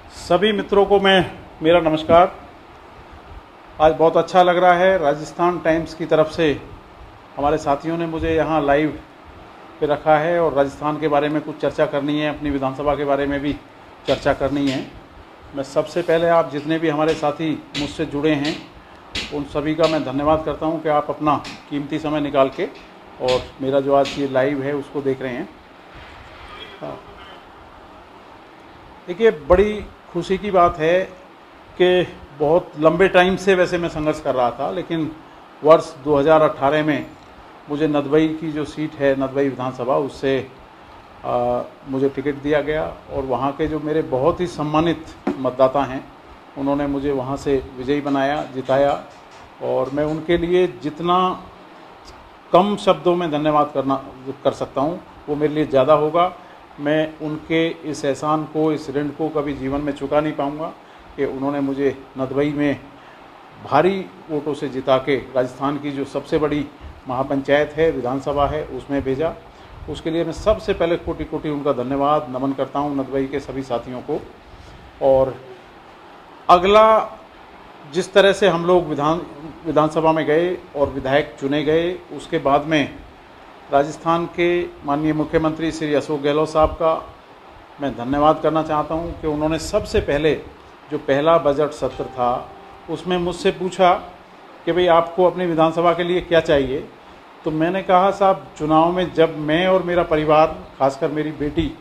सभी मित्रों को मेरा नमस्कार। आज बहुत अच्छा लग रहा है। राजस्थान टाइम्स की तरफ से हमारे साथियों ने मुझे यहाँ लाइव पे रखा है और राजस्थान के बारे में कुछ चर्चा करनी है, अपनी विधानसभा के बारे में भी चर्चा करनी है। मैं सबसे पहले आप जितने भी हमारे साथी मुझसे जुड़े हैं उन सभी का मैं धन्यवाद करता हूँ कि आप अपना कीमती समय निकाल के और मेरा जो आज ये लाइव है उसको देख रहे हैं। देखिए, बड़ी खुशी की बात है कि बहुत लंबे टाइम से वैसे मैं संघर्ष कर रहा था, लेकिन वर्ष 2018 में मुझे नदबई की जो सीट है, नदबई विधानसभा, उससे मुझे टिकट दिया गया और वहाँ के जो मेरे बहुत ही सम्मानित मतदाता हैं उन्होंने मुझे वहाँ से विजयी बनाया, जिताया। और मैं उनके लिए जितना कम शब्दों में धन्यवाद कर सकता हूँ वो मेरे लिए ज़्यादा होगा। मैं उनके इस एहसान को, इस ऋण को कभी जीवन में चुका नहीं पाऊँगा कि उन्होंने मुझे नदबई में भारी वोटों से जिता के राजस्थान की जो सबसे बड़ी महापंचायत है, विधानसभा है, उसमें भेजा। उसके लिए मैं सबसे पहले कोटि कोटि उनका धन्यवाद नमन करता हूँ नदबई के सभी साथियों को। और अगला जिस तरह से हम लोग विधानसभा में गए और विधायक चुने गए, उसके बाद में राजस्थान के माननीय मुख्यमंत्री श्री अशोक गहलोत साहब का मैं धन्यवाद करना चाहता हूं कि उन्होंने सबसे पहले जो पहला बजट सत्र था उसमें मुझसे पूछा कि भाई आपको अपनी विधानसभा के लिए क्या चाहिए। तो मैंने कहा, साहब, चुनाव में जब मैं और मेरा परिवार, खासकर मेरी बेटी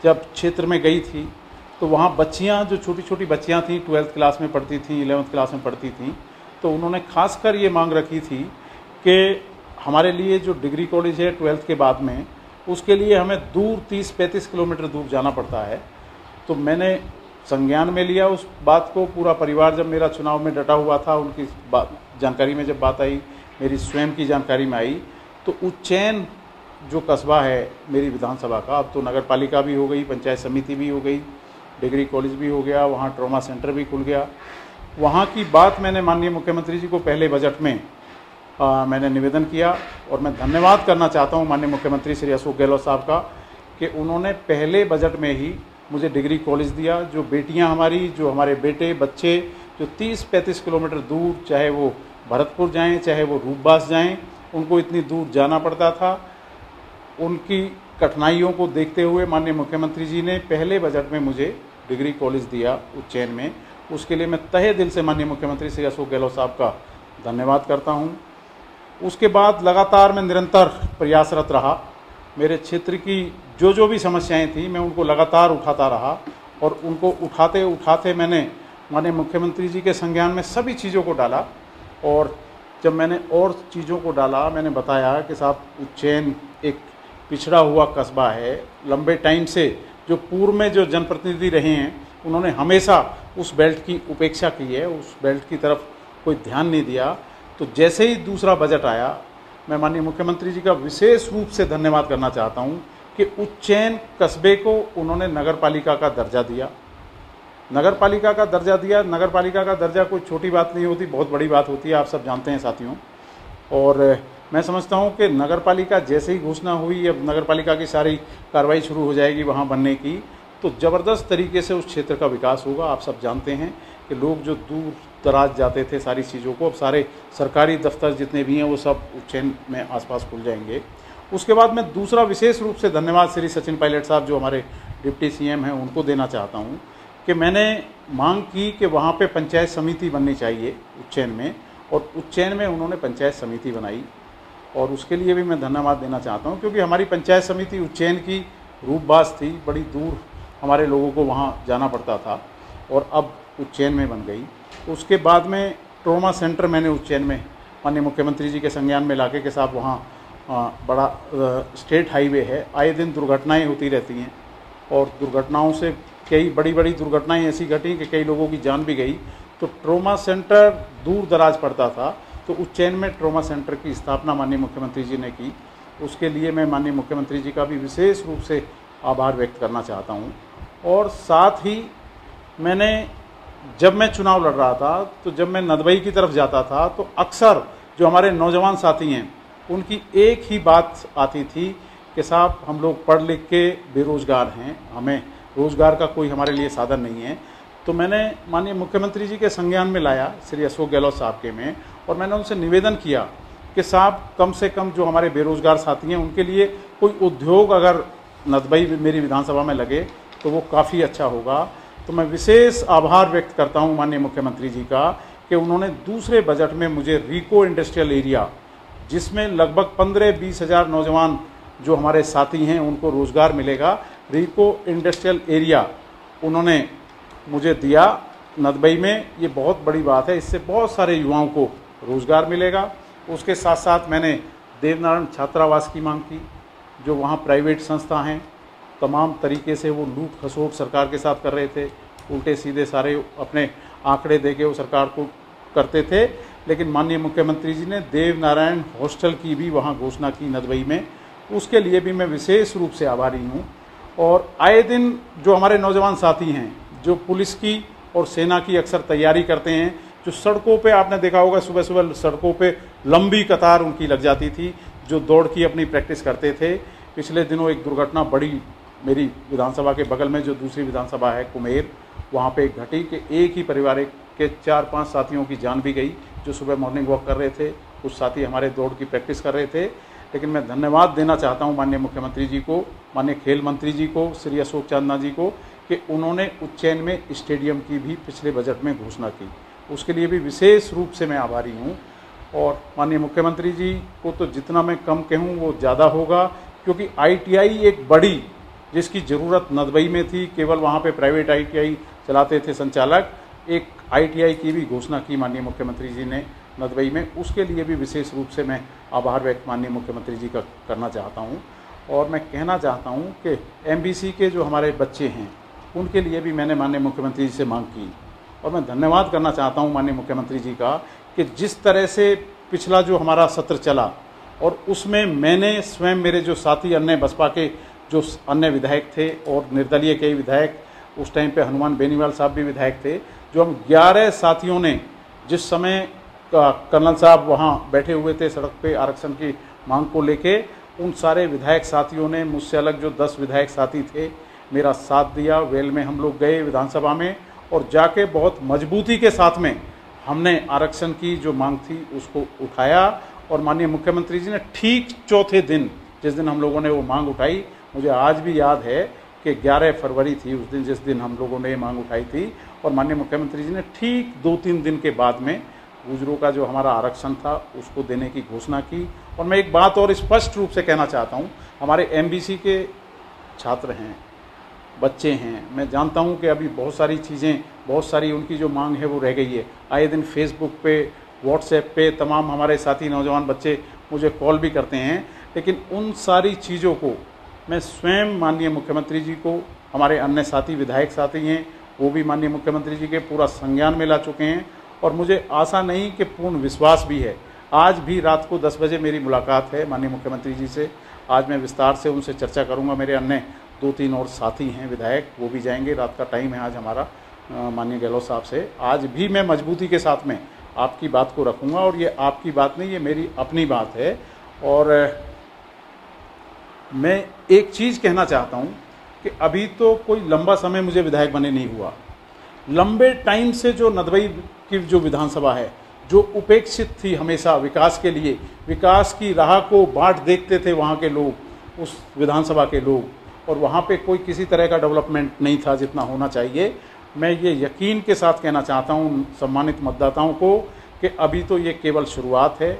जब क्षेत्र में गई थी तो वहाँ बच्चियाँ, जो छोटी छोटी बच्चियाँ थीं, 12th क्लास में पढ़ती थीं, 11th क्लास में पढ़ती थीं, तो उन्होंने खासकर ये मांग रखी थी कि हमारे लिए जो डिग्री कॉलेज है 12th के बाद में, उसके लिए हमें दूर 30-35 किलोमीटर दूर जाना पड़ता है। तो मैंने संज्ञान में लिया उस बात को। पूरा परिवार जब मेरा चुनाव में डटा हुआ था, उनकी जानकारी में जब बात आई, मेरी स्वयं की जानकारी में आई, तो उज्जैन जो कस्बा है मेरी विधानसभा का, अब तो नगर पालिका भी हो गई, पंचायत समिति भी हो गई, डिग्री कॉलेज भी हो गया, वहाँ ट्रॉमा सेंटर भी खुल गया। वहाँ की बात मैंने माननीय मुख्यमंत्री जी को पहले बजट में मैंने निवेदन किया और मैं धन्यवाद करना चाहता हूँ माननीय मुख्यमंत्री श्री अशोक गहलोत साहब का कि उन्होंने पहले बजट में ही मुझे डिग्री कॉलेज दिया। जो बेटियाँ हमारी, जो हमारे बेटे बच्चे जो 30-35 किलोमीटर दूर, चाहे वो भरतपुर जाएं, चाहे वो रूपबास जाएं, उनको इतनी दूर जाना पड़ता था, उनकी कठिनाइयों को देखते हुए माननीय मुख्यमंत्री जी ने पहले बजट में मुझे डिग्री कॉलेज दिया उज्जैन में। उसके लिए मैं तहे दिल से माननीय मुख्यमंत्री श्री अशोक गहलोत साहब का धन्यवाद करता हूँ। उसके बाद लगातार मैं निरंतर प्रयासरत रहा। मेरे क्षेत्र की जो भी समस्याएं थी मैं उनको लगातार उठाता रहा और उनको उठाते उठाते मैंने माननीय मुख्यमंत्री जी के संज्ञान में सभी चीज़ों को डाला। और जब मैंने और चीज़ों को डाला, मैंने बताया कि साहब, उज्जैन एक पिछड़ा हुआ कस्बा है। लंबे टाइम से जो पूर्व में जो जनप्रतिनिधि रहे हैं उन्होंने हमेशा उस बेल्ट की उपेक्षा की है, उस बेल्ट की तरफ कोई ध्यान नहीं दिया। तो जैसे ही दूसरा बजट आया, मैं माननीय मुख्यमंत्री जी का विशेष रूप से धन्यवाद करना चाहता हूं कि उज्जैन कस्बे को उन्होंने नगर पालिका का दर्जा दिया। नगर पालिका का दर्जा दिया। नगर पालिका का दर्जा कोई छोटी बात नहीं होती, बहुत बड़ी बात होती है, आप सब जानते हैं साथियों। और मैं समझता हूं कि नगर पालिका जैसे ही घोषणा हुई, अब नगर पालिका की सारी कार्रवाई शुरू हो जाएगी वहाँ बनने की, तो ज़बरदस्त तरीके से उस क्षेत्र का विकास होगा। आप सब जानते हैं कि लोग जो दूर दराज जाते थे सारी चीज़ों को, अब सारे सरकारी दफ्तर जितने भी हैं वो सब उज्जैन में आसपास खुल जाएंगे। उसके बाद मैं दूसरा विशेष रूप से धन्यवाद श्री सचिन पायलट साहब, जो हमारे डिप्टी सीएम हैं, उनको देना चाहता हूँ कि मैंने मांग की कि वहाँ पे पंचायत समिति बननी चाहिए उज्जैन में, और उज्जैन में उन्होंने पंचायत समिति बनाई। और उसके लिए भी मैं धन्यवाद देना चाहता हूँ क्योंकि हमारी पंचायत समिति उज्जैन की रूपबास थी, बड़ी दूर हमारे लोगों को वहाँ जाना पड़ता था, और अब उज्जैन में बन गई। उसके बाद में ट्रॉमा सेंटर मैंने उज्जैन में माननीय मुख्यमंत्री जी के संज्ञान में लाके के साथ, वहाँ बड़ा स्टेट हाईवे है, आए दिन दुर्घटनाएं होती रहती हैं और दुर्घटनाओं से कई बड़ी बड़ी दुर्घटनाएं ऐसी घटी कि कई लोगों की जान भी गई। तो ट्रॉमा सेंटर दूर दराज पड़ता था, तो उज्जैन में ट्रॉमा सेंटर की स्थापना माननीय मुख्यमंत्री जी ने की। उसके लिए मैं माननीय मुख्यमंत्री जी का भी विशेष रूप से आभार व्यक्त करना चाहता हूँ। और साथ ही जब मैं चुनाव लड़ रहा था, तो जब मैं नदबई की तरफ जाता था तो अक्सर जो हमारे नौजवान साथी हैं उनकी एक ही बात आती थी कि साहब, हम लोग पढ़ लिख के बेरोज़गार हैं, हमें रोज़गार का कोई हमारे लिए साधन नहीं है। तो मैंने माननीय मुख्यमंत्री जी के संज्ञान में लाया श्री अशोक गहलोत साहब के में, और मैंने उनसे निवेदन किया कि साहब कम से कम जो हमारे बेरोजगार साथी हैं उनके लिए कोई उद्योग अगर नदबई मेरी विधानसभा में लगे तो वो काफ़ी अच्छा होगा। तो मैं विशेष आभार व्यक्त करता हूं माननीय मुख्यमंत्री जी का कि उन्होंने दूसरे बजट में मुझे रिको इंडस्ट्रियल एरिया, जिसमें लगभग 15-20 हज़ार नौजवान जो हमारे साथी हैं उनको रोज़गार मिलेगा, रिको इंडस्ट्रियल एरिया उन्होंने मुझे दिया नदबई में। ये बहुत बड़ी बात है, इससे बहुत सारे युवाओं को रोज़गार मिलेगा। उसके साथ साथ मैंने देवनारायण छात्रावास की मांग की, जो वहाँ प्राइवेट संस्था हैं, तमाम तरीके से वो लूट खसोट सरकार के साथ कर रहे थे, उल्टे सीधे सारे अपने आंकड़े दे के वो सरकार को करते थे। लेकिन माननीय मुख्यमंत्री जी ने देवनारायण हॉस्टल की भी वहाँ घोषणा की नदबई में, उसके लिए भी मैं विशेष रूप से आभारी हूँ। और आए दिन जो हमारे नौजवान साथी हैं, जो पुलिस की और सेना की अक्सर तैयारी करते हैं, जो सड़कों पे आपने देखा होगा सुबह सुबह सड़कों पे लंबी कतार उनकी लग जाती थी, जो दौड़ की अपनी प्रैक्टिस करते थे। पिछले दिनों एक दुर्घटना बड़ी मेरी विधानसभा के बगल में जो दूसरी विधानसभा है कुमेर, वहाँ पे घटी कि एक ही परिवार के 4-5 साथियों की जान भी गई, जो सुबह मॉर्निंग वॉक कर रहे थे। कुछ साथी हमारे दौड़ की प्रैक्टिस कर रहे थे। लेकिन मैं धन्यवाद देना चाहता हूँ माननीय मुख्यमंत्री जी को, माननीय खेल मंत्री जी को, श्री अशोक चांदना जी को, कि उन्होंने उज्जैन में स्टेडियम की भी पिछले बजट में घोषणा की। उसके लिए भी विशेष रूप से मैं आभारी हूँ। और माननीय मुख्यमंत्री जी को तो जितना मैं कम कहूँ वो ज़्यादा होगा, क्योंकि ITI एक बड़ी जिसकी ज़रूरत नदबई में थी, केवल वहाँ पे प्राइवेट ITI चलाते थे संचालक, एक ITI की भी घोषणा की माननीय मुख्यमंत्री जी ने नदबई में। उसके लिए भी विशेष रूप से मैं आभार व्यक्त माननीय मुख्यमंत्री जी का करना चाहता हूँ। और मैं कहना चाहता हूँ कि MBC के जो हमारे बच्चे हैं उनके लिए भी मैंने माननीय मुख्यमंत्री जी से मांग की। और मैं धन्यवाद करना चाहता हूँ माननीय मुख्यमंत्री जी का कि जिस तरह से पिछला जो हमारा सत्र चला और उसमें मैंने स्वयं, मेरे जो साथी अन्य बसपा के जो अन्य विधायक थे और निर्दलीय कई विधायक, उस टाइम पे हनुमान बेनीवाल साहब भी विधायक थे, जो हम 11 साथियों ने, जिस समय कर्नल साहब वहाँ बैठे हुए थे सड़क पे आरक्षण की मांग को लेके, उन सारे विधायक साथियों ने, मुझसे अलग जो 10 विधायक साथी थे, मेरा साथ दिया। वेल में हम लोग गए विधानसभा में और जाके बहुत मजबूती के साथ में हमने आरक्षण की जो मांग थी उसको उठाया। और माननीय मुख्यमंत्री जी ने ठीक चौथे दिन, जिस दिन हम लोगों ने वो मांग उठाई, मुझे आज भी याद है कि 11 फरवरी थी उस दिन, जिस दिन हम लोगों ने ये मांग उठाई थी। और माननीय मुख्यमंत्री जी ने ठीक 2-3 दिन के बाद में गुजरों का जो हमारा आरक्षण था उसको देने की घोषणा की। और मैं एक बात और स्पष्ट रूप से कहना चाहता हूँ, हमारे MBC के छात्र हैं, बच्चे हैं, मैं जानता हूं कि अभी बहुत सारी चीज़ें, बहुत सारी उनकी जो मांग है वो रह गई है। आए दिन फेसबुक पे, व्हाट्सएप पे तमाम हमारे साथी नौजवान बच्चे मुझे कॉल भी करते हैं। लेकिन उन सारी चीज़ों को मैं स्वयं माननीय मुख्यमंत्री जी को, हमारे अन्य साथी विधायक साथी हैं वो भी माननीय मुख्यमंत्री जी के पूरा संज्ञान में ला चुके हैं। और मुझे आशा नहीं कि पूर्ण विश्वास भी है, आज भी रात को 10 बजे मेरी मुलाकात है माननीय मुख्यमंत्री जी से। आज मैं विस्तार से उनसे चर्चा करूँगा। मेरे अन्य 2-3 और साथी हैं विधायक, वो भी जाएंगे। रात का टाइम है आज हमारा माननीय गहलोत साहब से। आज भी मैं मजबूती के साथ में आपकी बात को रखूंगा। और ये आपकी बात नहीं, ये मेरी अपनी बात है। और मैं एक चीज़ कहना चाहता हूँ कि अभी तो कोई लंबा समय मुझे विधायक बने नहीं हुआ। लंबे टाइम से जो नदबई की जो विधानसभा है, जो उपेक्षित थी हमेशा विकास के लिए, विकास की राह को बाट देखते थे वहाँ के लोग, उस विधानसभा के लोग, और वहाँ पे कोई किसी तरह का डेवलपमेंट नहीं था जितना होना चाहिए। मैं ये यकीन के साथ कहना चाहता हूँ सम्मानित मतदाताओं को कि अभी तो ये केवल शुरुआत है।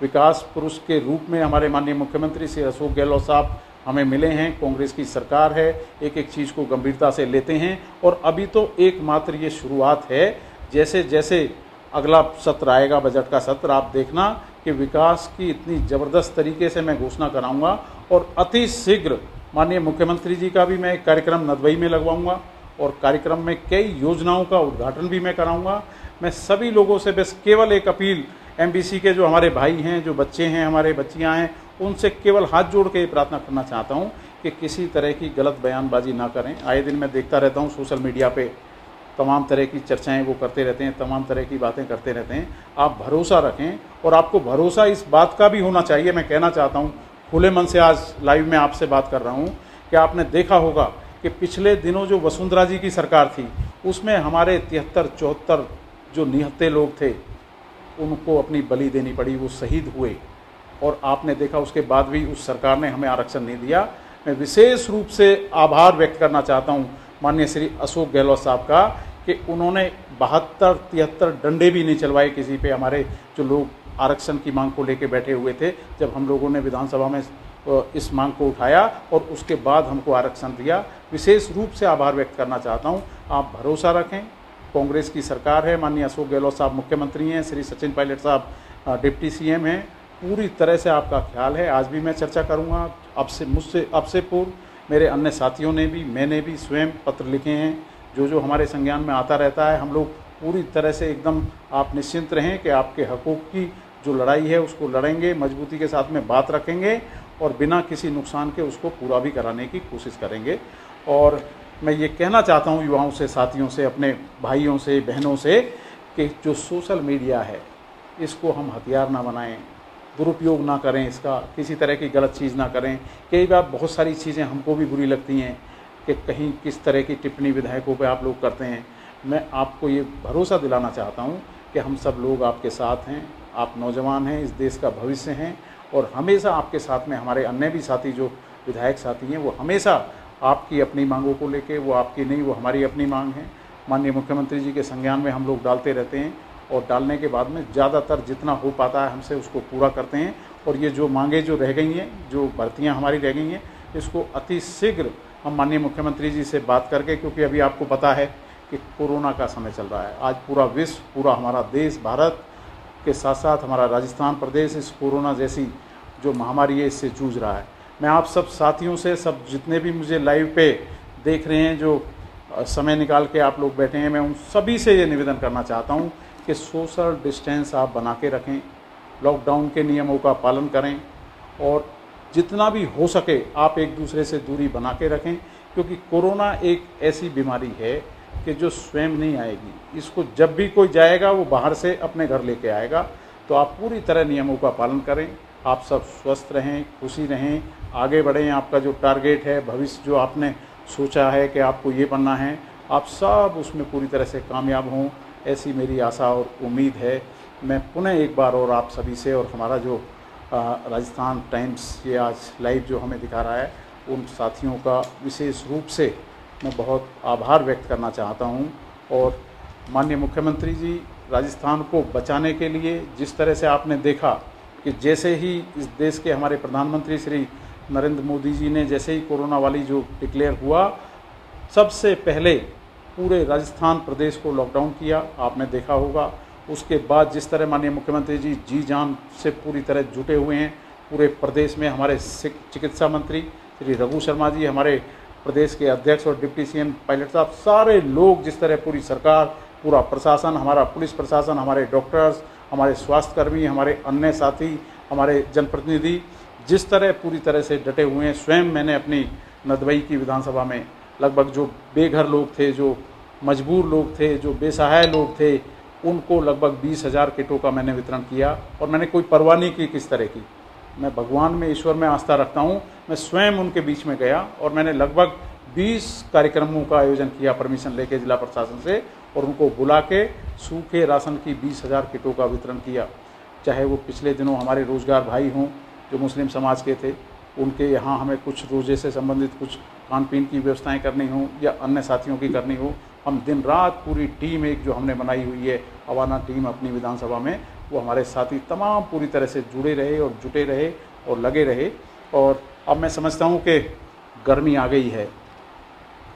विकास पुरुष के रूप में हमारे माननीय मुख्यमंत्री श्री अशोक गहलोत साहब हमें मिले हैं। कांग्रेस की सरकार है, एक एक चीज़ को गंभीरता से लेते हैं। और अभी तो एकमात्र ये शुरुआत है। जैसे जैसे अगला सत्र आएगा, बजट का सत्र, आप देखना कि विकास की इतनी ज़बरदस्त तरीके से मैं घोषणा कराऊंगा। और अति शीघ्र माननीय मुख्यमंत्री जी का भी मैं एक कार्यक्रम नदबई में लगवाऊंगा और कार्यक्रम में कई योजनाओं का उद्घाटन भी मैं कराऊंगा। मैं सभी लोगों से बस केवल एक अपील, MBC के जो हमारे भाई हैं, जो बच्चे हैं, हमारे बच्चियां हैं, उनसे केवल हाथ जोड़ के ये प्रार्थना करना चाहता हूं कि किसी तरह की गलत बयानबाजी ना करें। आए दिन मैं देखता रहता हूं सोशल मीडिया पे तमाम तरह की चर्चाएं वो करते रहते हैं, तमाम तरह की बातें करते रहते हैं। आप भरोसा रखें और आपको भरोसा इस बात का भी होना चाहिए। मैं कहना चाहता हूँ खुले मन से आज लाइव में आपसे बात कर रहा हूँ कि आपने देखा होगा कि पिछले दिनों जो वसुंधरा जी की सरकार थी उसमें हमारे 73-74 जो निहत्थे लोग थे उनको अपनी बलि देनी पड़ी, वो शहीद हुए। और आपने देखा उसके बाद भी उस सरकार ने हमें आरक्षण नहीं दिया। मैं विशेष रूप से आभार व्यक्त करना चाहता हूँ माननीय श्री अशोक गहलोत साहब का कि उन्होंने 72-73 डंडे भी नहीं चलवाए किसी पे, हमारे जो लोग आरक्षण की मांग को लेकर बैठे हुए थे। जब हम लोगों ने विधानसभा में इस मांग को उठाया और उसके बाद हमको आरक्षण दिया, विशेष रूप से आभार व्यक्त करना चाहता हूँ। आप भरोसा रखें, कांग्रेस की सरकार है, माननीय अशोक गहलोत साहब मुख्यमंत्री हैं, श्री सचिन पायलट साहब डिप्टी सीएम हैं, पूरी तरह से आपका ख्याल है। आज भी मैं चर्चा करूँगा, अब से पूर्व मेरे अन्य साथियों ने भी, मैंने भी स्वयं पत्र लिखे हैं, जो हमारे संज्ञान में आता रहता है। हम लोग पूरी तरह से एकदम आप निश्चिंत रहें कि आपके हकूक़ की जो लड़ाई है उसको लड़ेंगे, मजबूती के साथ में बात रखेंगे और बिना किसी नुकसान के उसको पूरा भी कराने की कोशिश करेंगे। और मैं ये कहना चाहता हूँ युवाओं से, साथियों से, अपने भाइयों से, बहनों से कि जो सोशल मीडिया है इसको हम हथियार ना बनाएं, दुरुपयोग ना करें इसका, किसी तरह की गलत चीज़ ना करें। कई बार बहुत सारी चीज़ें हमको भी बुरी लगती हैं कि कहीं किस तरह की टिप्पणी विधायकों पे आप लोग करते हैं। मैं आपको ये भरोसा दिलाना चाहता हूँ कि हम सब लोग आपके साथ हैं, आप नौजवान हैं, इस देश का भविष्य हैं और हमेशा आपके साथ में हमारे अन्य भी साथी जो विधायक साथी हैं वो हमेशा आपकी अपनी मांगों को लेके, वो आपकी नहीं वो हमारी अपनी मांग है, माननीय मुख्यमंत्री जी के संज्ञान में हम लोग डालते रहते हैं और डालने के बाद में ज़्यादातर जितना हो पाता है हमसे उसको पूरा करते हैं। और ये जो मांगे जो रह गई हैं, जो भर्तियाँ हमारी रह गई हैं, इसको अति शीघ्र हम माननीय मुख्यमंत्री जी से बात करके, क्योंकि अभी आपको पता है कि कोरोना का समय चल रहा है, आज पूरा विश्व, पूरा हमारा देश, भारत के साथ साथ हमारा राजस्थान प्रदेश इस कोरोना जैसी जो महामारी है इससे जूझ रहा है। मैं आप सब साथियों से, सब जितने भी मुझे लाइव पे देख रहे हैं, जो समय निकाल के आप लोग बैठे हैं, मैं उन सभी से ये निवेदन करना चाहता हूँ कि सोशल डिस्टेंस आप बना के रखें, लॉकडाउन के नियमों का पालन करें और जितना भी हो सके आप एक दूसरे से दूरी बना के रखें, क्योंकि कोरोना एक ऐसी बीमारी है कि जो स्वयं नहीं आएगी, इसको जब भी कोई जाएगा वो बाहर से अपने घर लेके आएगा। तो आप पूरी तरह नियमों का पालन करें, आप सब स्वस्थ रहें, खुशी रहें, आगे बढ़ें। आपका जो टारगेट है, भविष्य जो आपने सोचा है कि आपको ये बनना है, आप सब उसमें पूरी तरह से कामयाब हों, ऐसी मेरी आशा और उम्मीद है। मैं पुनः एक बार और आप सभी से और हमारा जो राजस्थान टाइम्स ये आज लाइव जो हमें दिखा रहा है, उन साथियों का विशेष रूप से मैं बहुत आभार व्यक्त करना चाहता हूं। और माननीय मुख्यमंत्री जी, राजस्थान को बचाने के लिए जिस तरह से आपने देखा कि जैसे ही इस देश के हमारे प्रधानमंत्री श्री नरेंद्र मोदी जी ने जैसे ही कोरोना वाली जो डिक्लेयर हुआ, सबसे पहले पूरे राजस्थान प्रदेश को लॉकडाउन किया, आपने देखा होगा। उसके बाद जिस तरह माननीय मुख्यमंत्री जी जी जान से पूरी तरह जुटे हुए हैं पूरे प्रदेश में, हमारे चिकित्सा मंत्री श्री रघु शर्मा जी, हमारे प्रदेश के अध्यक्ष और डिप्टी सीएम पायलट साहब, सारे लोग जिस तरह, पूरी सरकार, पूरा प्रशासन, हमारा पुलिस प्रशासन, हमारे डॉक्टर्स, हमारे स्वास्थ्यकर्मी, हमारे अन्य साथी, हमारे जनप्रतिनिधि जिस तरह पूरी तरह से डटे हुए हैं। स्वयं मैंने अपनी नदबई की विधानसभा में लगभग जो बेघर लोग थे, जो मजबूर लोग थे, जो बेसहाय लोग थे, उनको लगभग 20,000 किटों का मैंने वितरण किया और मैंने कोई परवाह नहीं की किस तरह की। मैं भगवान में, ईश्वर में आस्था रखता हूँ। मैं स्वयं उनके बीच में गया और मैंने लगभग 20 कार्यक्रमों का आयोजन किया परमिशन लेके जिला प्रशासन से, और उनको बुला के सूखे राशन की 20,000 किटों का वितरण किया। चाहे वो पिछले दिनों हमारे रोजगार भाई हों जो मुस्लिम समाज के थे, उनके यहाँ हमें कुछ रोजे से संबंधित कुछ खान पीन की व्यवस्थाएं करनी हो या अन्य साथियों की करनी हो, हम दिन रात पूरी टीम एक जो हमने बनाई हुई है अवाना टीम अपनी विधानसभा में, वो हमारे साथी तमाम पूरी तरह से जुड़े रहे और जुटे रहे और लगे रहे। और अब मैं समझता हूँ कि गर्मी आ गई है,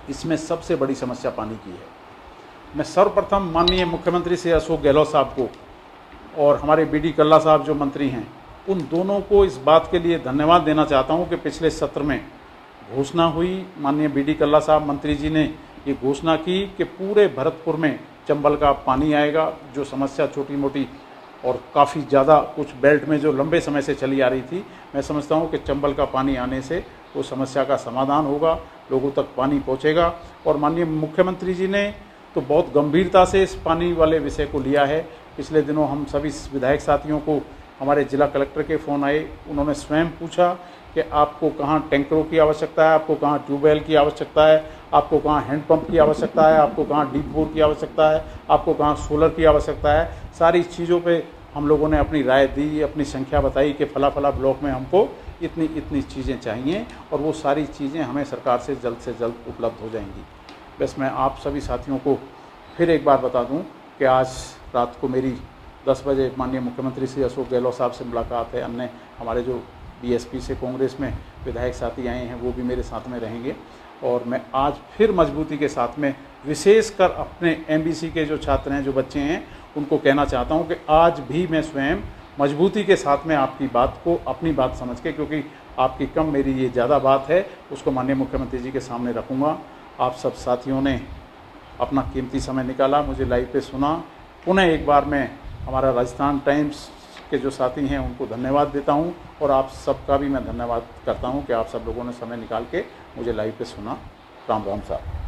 इसमें सबसे बड़ी समस्या पानी की है। मैं सर्वप्रथम माननीय मुख्यमंत्री श्री अशोक गहलोत साहब को और हमारे बीडी कल्ला साहब जो मंत्री हैं, उन दोनों को इस बात के लिए धन्यवाद देना चाहता हूं कि पिछले सत्र में घोषणा हुई, माननीय बीडी कल्ला साहब मंत्री जी ने ये घोषणा की कि पूरे भरतपुर में चंबल का पानी आएगा। जो समस्या छोटी मोटी और काफ़ी ज़्यादा कुछ बेल्ट में जो लंबे समय से चली आ रही थी, मैं समझता हूं कि चंबल का पानी आने से वो समस्या का समाधान होगा, लोगों तक पानी पहुंचेगा। और माननीय मुख्यमंत्री जी ने तो बहुत गंभीरता से इस पानी वाले विषय को लिया है। पिछले दिनों हम सभी विधायक साथियों को हमारे जिला कलेक्टर के फ़ोन आए, उन्होंने स्वयं पूछा कि आपको कहाँ टैंकरों की आवश्यकता है, आपको कहाँ ट्यूबवेल की आवश्यकता है, आपको कहाँ हैंडपंप की आवश्यकता है, आपको कहाँ डीप बोर की आवश्यकता है, आपको कहाँ सोलर की आवश्यकता है। सारी चीज़ों पे हम लोगों ने अपनी राय दी, अपनी संख्या बताई कि फला फला ब्लॉक में हमको इतनी इतनी चीज़ें चाहिए और वो सारी चीज़ें हमें सरकार से जल्द उपलब्ध हो जाएंगी। बस मैं आप सभी साथियों को फिर एक बार बता दूं कि आज रात को मेरी 10 बजे माननीय मुख्यमंत्री श्री अशोक गहलोत साहब से मुलाकात है। अन्य हमारे जो बीएसपी से कांग्रेस में विधायक साथी आए हैं वो भी मेरे साथ में रहेंगे और मैं आज फिर मजबूती के साथ में विशेषकर अपने एमबीसी के जो छात्र हैं, जो बच्चे हैं, उनको कहना चाहता हूं कि आज भी मैं स्वयं मजबूती के साथ में आपकी बात को अपनी बात समझ के, क्योंकि आपकी कम मेरी ये ज़्यादा बात है, उसको माननीय मुख्यमंत्री जी के सामने रखूँगा। आप सब साथियों ने अपना कीमती समय निकाला, मुझे लाइव पे सुना। पुनः एक बार मैं हमारा राजस्थान टाइम्स के जो साथी हैं उनको धन्यवाद देता हूं और आप सबका भी मैं धन्यवाद करता हूं कि आप सब लोगों ने समय निकाल के मुझे लाइव पे सुना। राम राम साहब।